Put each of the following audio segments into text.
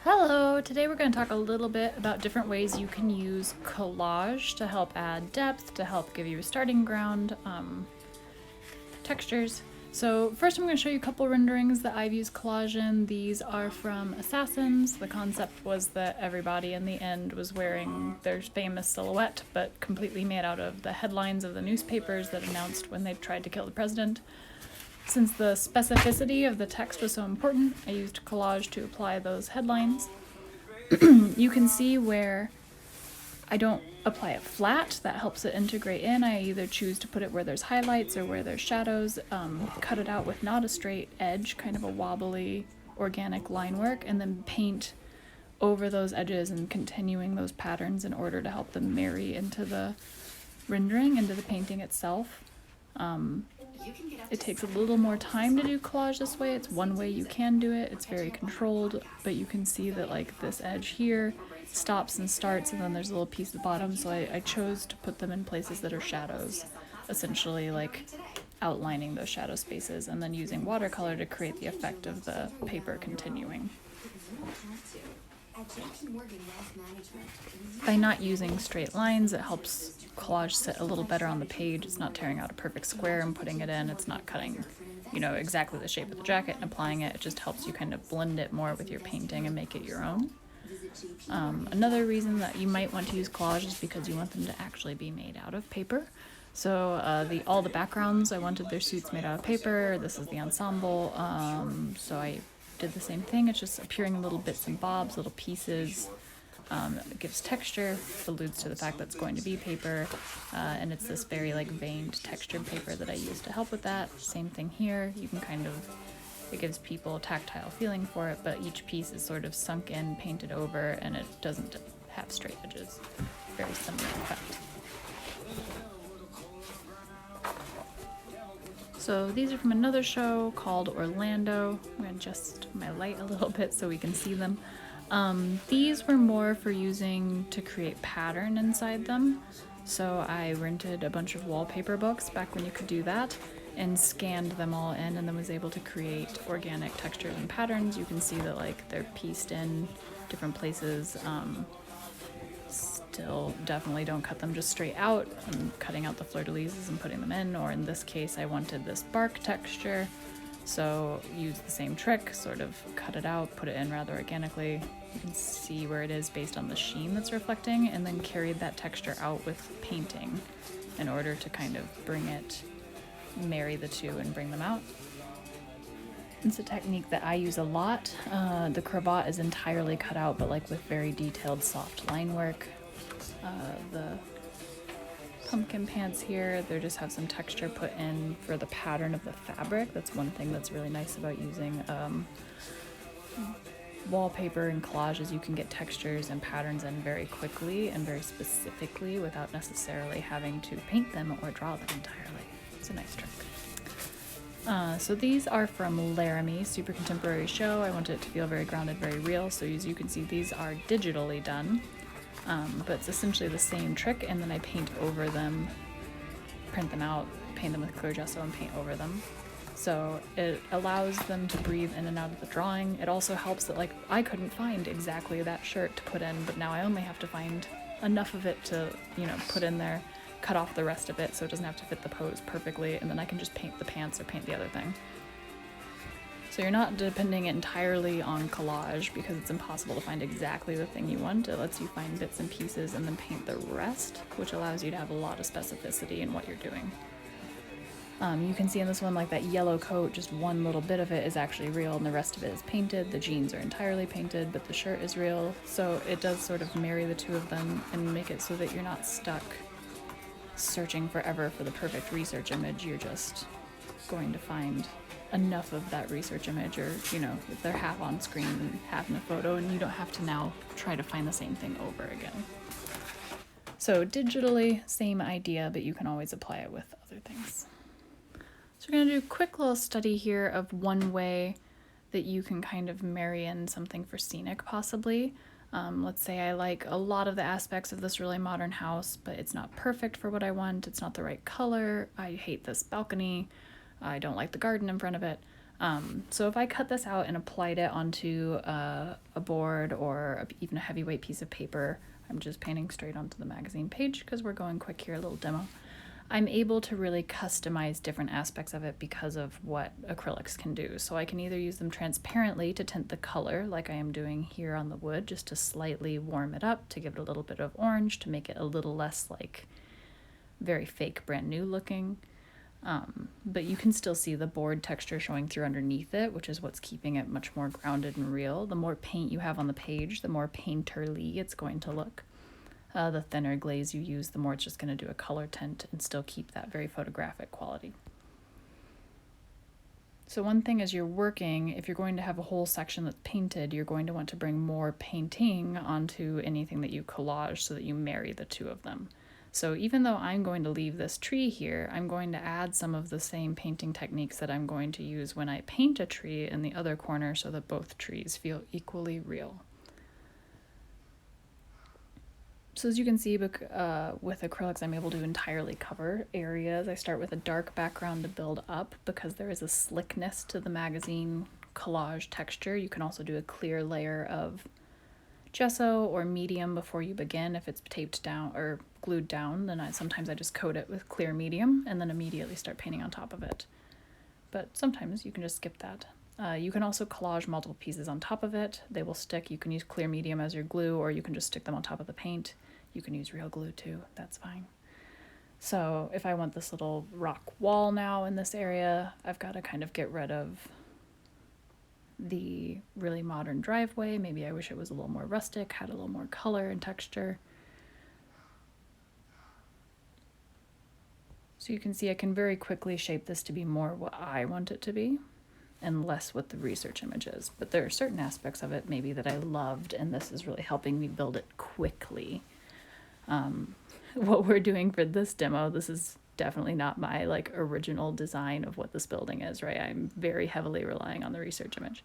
Hello! Today we're going to talk a little bit about different ways you can use collage to help add depth, to help give you a starting ground, textures. So first I'm going to show you a couple renderings that I've used collage in. These are from Assassins. The concept was that everybody in the end was wearing their famous silhouette, but completely made out of the headlines of the newspapers that announced when they tried to kill the president. Since the specificity of the text was so important, I used collage to apply those headlines. You can see where I don't apply it flat, that helps it integrate in. I either choose to put it where there's highlights or where there's shadows, cut it out with not a straight edge, kind of a wobbly organic line work, and then paint over those edges and continuing those patterns in order to help them marry into the rendering, into the painting itself. It takes a little more time to do collage this way. It's one way you can do it. It's very controlled, but you can see that like this edge here stops and starts, and then there's a little piece at the bottom, so I chose to put them in places that are shadows, essentially like outlining those shadow spaces, and then using watercolor to create the effect of the paper continuing. By not using straight lines, it helps collage sit a little better on the page. It's not tearing out a perfect square and putting it in. It's not cutting, exactly the shape of the jacket and applying it. It just helps you kind of blend it more with your painting and make it your own. Another reason that you might want to use collage is because you want them to actually be made out of paper. So all the backgrounds, I wanted their suits made out of paper. This is the ensemble, so I did the same thing. It's just appearing in little bits and bobs, little pieces. It gives texture, alludes to the fact that it's going to be paper, and it's this very veined textured paper that I use to help with that. Same thing here. You can it gives people a tactile feeling for it, but each piece is sort of sunk in, painted over, and it doesn't have straight edges. Very similar effect. So these are from another show called Orlando. I'm going to adjust my light a little bit so we can see them. These were more for using to create pattern inside them. So I rented a bunch of wallpaper books back when you could do that and scanned them all in, and then was able to create organic textures and patterns. You can see that they're pieced in different places. Still definitely don't cut them just straight out. I'm cutting out the fleur-de-lises and putting them in, or in this case I wanted this bark texture, so use the same trick, sort of cut it out, put it in rather organically. You can see where it is based on the sheen that's reflecting, and then carried that texture out with painting in order to kind of marry the two and bring them out. It's a technique that I use a lot. The cravat is entirely cut out, but with very detailed soft line work. The pumpkin pants here, they just have some texture put in for the pattern of the fabric. That's one thing that's really nice about using wallpaper and collages. You can get textures and patterns in very quickly and very specifically without necessarily having to paint them or draw them entirely. It's a nice trick. So these are from Laramie, super contemporary show. I wanted it to feel very grounded, very real. So as you can see, these are digitally done. But it's essentially the same trick, and then I paint over them, print them out, paint them with clear gesso and paint over them. So it allows them to breathe in and out of the drawing. It also helps that I couldn't find exactly that shirt to put in, but now I only have to find enough of it to, put in there, cut off the rest of it so it doesn't have to fit the pose perfectly, and then I can just paint the pants or paint the other thing. So you're not depending entirely on collage because it's impossible to find exactly the thing you want. It lets you find bits and pieces and then paint the rest, which allows you to have a lot of specificity in what you're doing. You can see in this one, that yellow coat, just one little bit of it is actually real and the rest of it is painted. The jeans are entirely painted, but the shirt is real. So it does sort of marry the two of them and make it so that you're not stuck searching forever for the perfect research image. You're just going to find enough of that research image, or if they're half on screen and half in a photo, and you don't have to now try to find the same thing over again. So digitally, same idea, but you can always apply it with other things. So we're going to do a quick little study here of one way that you can kind of marry in something for scenic, possibly. Let's say I like a lot of the aspects of this really modern house, but it's not perfect for what I want. It's not the right color. I hate this balcony. I don't like the garden in front of it. So if I cut this out and applied it onto a board or even a heavyweight piece of paper, I'm just painting straight onto the magazine page because we're going quick here, a little demo. I'm able to really customize different aspects of it because of what acrylics can do. So I can either use them transparently to tint the color, like I am doing here on the wood, just to slightly warm it up, to give it a little bit of orange, to make it a little less like very fake brand new looking. But you can still see the board texture showing through underneath it, which is what's keeping it much more grounded and real. The more paint you have on the page, the more painterly it's going to look. The thinner glaze you use, the more it's just going to do a color tint and still keep that very photographic quality. So one thing as you're working, if you're going to have a whole section that's painted, you're going to want to bring more painting onto anything that you collage so that you marry the two of them. So even though I'm going to leave this tree here, I'm going to add some of the same painting techniques that I'm going to use when I paint a tree in the other corner so that both trees feel equally real. So as you can see, with acrylics, I'm able to entirely cover areas. I start with a dark background to build up because there is a slickness to the magazine collage texture. You can also do a clear layer of gesso or medium before you begin. If it's taped down or glued down, then sometimes I just coat it with clear medium and then immediately start painting on top of it. But sometimes you can just skip that. You can also collage multiple pieces on top of it. They will stick. You can use clear medium as your glue, or you can just stick them on top of the paint. You can use real glue too, that's fine. So if I want this little rock wall now in this area, I've got to kind of get rid of the really modern driveway. Maybe I wish it was a little more rustic, had a little more color and texture. So you can see I can very quickly shape this to be more what I want it to be and less what the research image is. But there are certain aspects of it maybe that I loved, and this is really helping me build it quickly. What we're doing for this demo, this is definitely not my like original design of what this building is, right? I'm very heavily relying on the research image.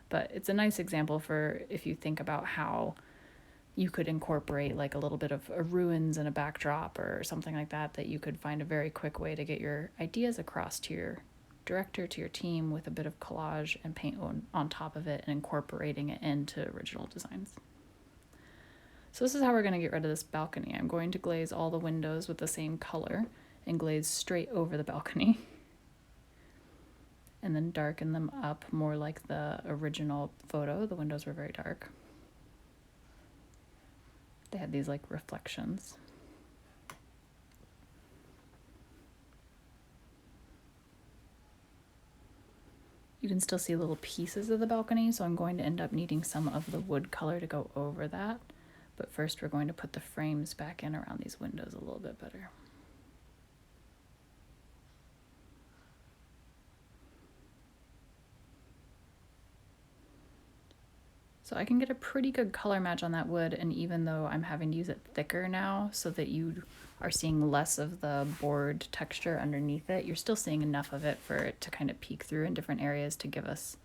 But it's a nice example for if you think about how you could incorporate like a little bit of a ruins in a backdrop or something like that, that you could find a very quick way to get your ideas across to your director, to your team, with a bit of collage and paint on top of it and incorporating it into original designs. So this is how we're going to get rid of this balcony. I'm going to glaze all the windows with the same color and glaze straight over the balcony. And then darken them up more like the original photo. The windows were very dark. They had these like reflections. You can still see little pieces of the balcony, so I'm going to end up needing some of the wood color to go over that. But first we're going to put the frames back in around these windows a little bit better. So I can get a pretty good color match on that wood, and even though I'm having to use it thicker now so that you are seeing less of the board texture underneath it, you're still seeing enough of it for it to kind of peek through in different areas to give us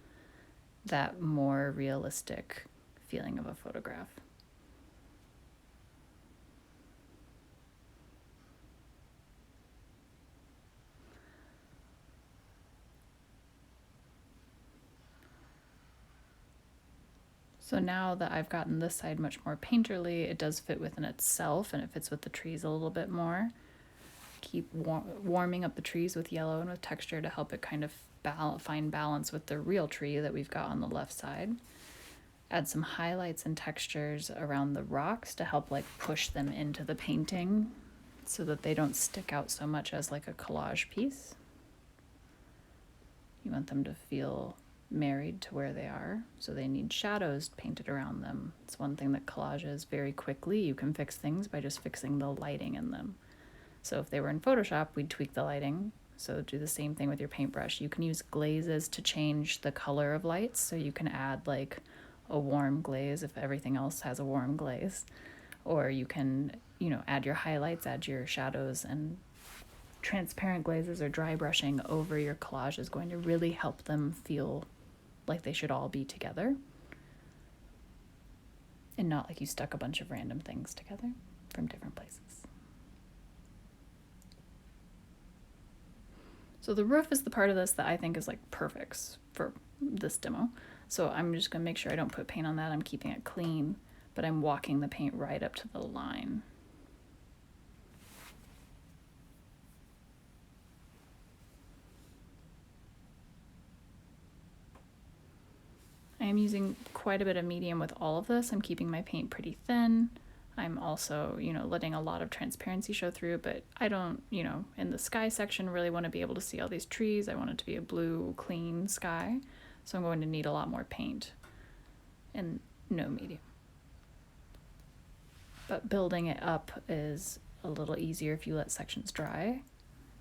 that more realistic feeling of a photograph. So now that I've gotten this side much more painterly, it does fit within itself and it fits with the trees a little bit more. Keep warming up the trees with yellow and with texture to help it kind of find balance with the real tree that we've got on the left side. Add some highlights and textures around the rocks to help like push them into the painting so that they don't stick out so much as like a collage piece. You want them to feel married to where they are, so they need shadows painted around them. It's one thing that collages very quickly. You can fix things by just fixing the lighting in them. So if they were in Photoshop, we'd tweak the lighting. So do the same thing with your paintbrush. You can use glazes to change the color of lights, so you can add like a warm glaze if everything else has a warm glaze, or you can, add your highlights, add your shadows, and transparent glazes or dry brushing over your collage is going to really help them feel like they should all be together and not like you stuck a bunch of random things together from different places. So the roof is the part of this that I think is like perfect for this demo. So I'm just gonna make sure I don't put paint on that. I'm keeping it clean, but I'm walking the paint right up to the line. I am using quite a bit of medium with all of this. I'm keeping my paint pretty thin. I'm also, letting a lot of transparency show through, but I don't, in the sky section, really want to be able to see all these trees. I want it to be a blue, clean sky. So I'm going to need a lot more paint and no medium. But building it up is a little easier if you let sections dry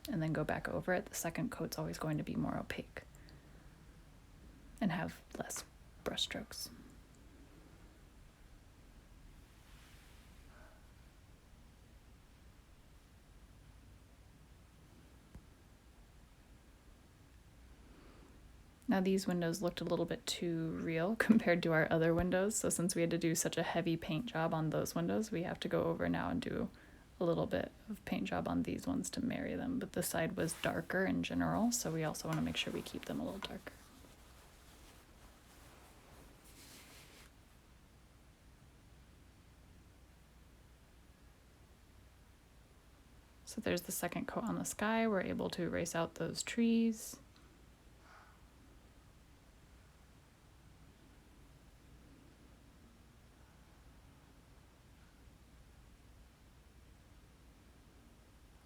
and then go back over it. The second coat's always going to be more opaque and have less brush strokes. Now these windows looked a little bit too real compared to our other windows, so since we had to do such a heavy paint job on those windows, we have to go over now and do a little bit of paint job on these ones to marry them. But this side was darker in general, so we also want to make sure we keep them a little darker. So there's the second coat on the sky. We're able to erase out those trees.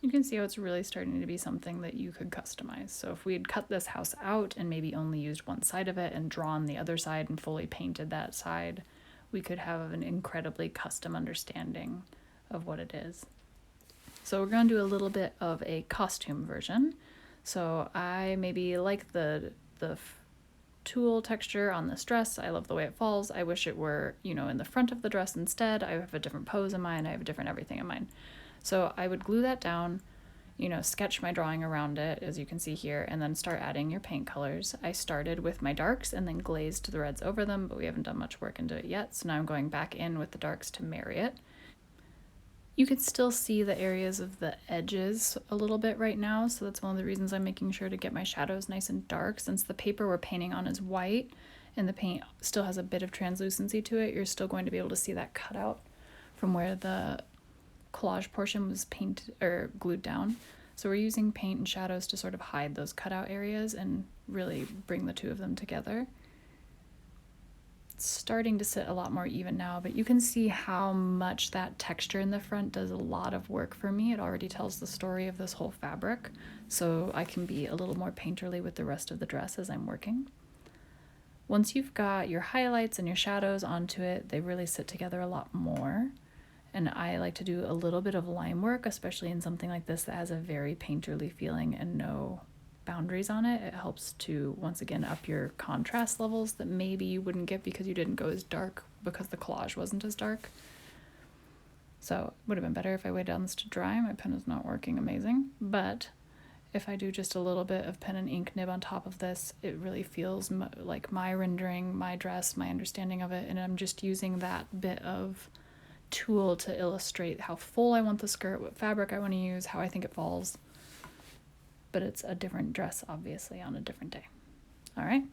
You can see how it's really starting to be something that you could customize. So if we had cut this house out and maybe only used one side of it and drawn the other side and fully painted that side, we could have an incredibly custom understanding of what it is. So we're going to do a little bit of a costume version. So I maybe like the tulle texture on this dress. I love the way it falls. I wish it were, in the front of the dress instead. I have a different pose in mind. I have a different everything in mind. So I would glue that down, sketch my drawing around it, as you can see here, and then start adding your paint colors. I started with my darks and then glazed the reds over them, but we haven't done much work into it yet. So now I'm going back in with the darks to marry it. You can still see the areas of the edges a little bit right now, so that's one of the reasons I'm making sure to get my shadows nice and dark. Since the paper we're painting on is white and the paint still has a bit of translucency to it, you're still going to be able to see that cutout from where the collage portion was painted or glued down. So we're using paint and shadows to sort of hide those cutout areas and really bring the two of them together. It's starting to sit a lot more even now, but you can see how much that texture in the front does a lot of work for me. It already tells the story of this whole fabric, so I can be a little more painterly with the rest of the dress as I'm working. Once you've got your highlights and your shadows onto it, they really sit together a lot more. And I like to do a little bit of line work, especially in something like this that has a very painterly feeling and no boundaries on it. It helps to, once again, up your contrast levels that maybe you wouldn't get because you didn't go as dark because the collage wasn't as dark. So it would have been better if I waited on this to dry. My pen is not working amazing, but if I do just a little bit of pen and ink nib on top of this, it really feels like my rendering, my dress, my understanding of it, and I'm just using that bit of tool to illustrate how full I want the skirt, what fabric I want to use, how I think it falls. But it's a different dress, obviously, on a different day. All right.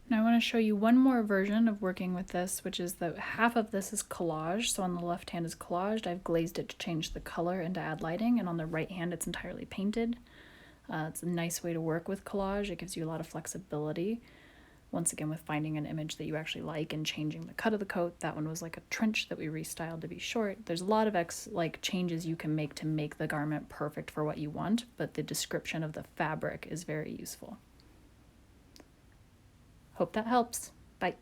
Now I want to show you one more version of working with this, which is that half of this is collage. So on the left hand is collaged. I've glazed it to change the color and to add lighting. And on the right hand, it's entirely painted. It's a nice way to work with collage. It gives you a lot of flexibility. Once again, with finding an image that you actually like and changing the cut of the coat. That one was like a trench that we restyled to be short. There's a lot of changes you can make to make the garment perfect for what you want, but the description of the fabric is very useful. Hope that helps. Bye.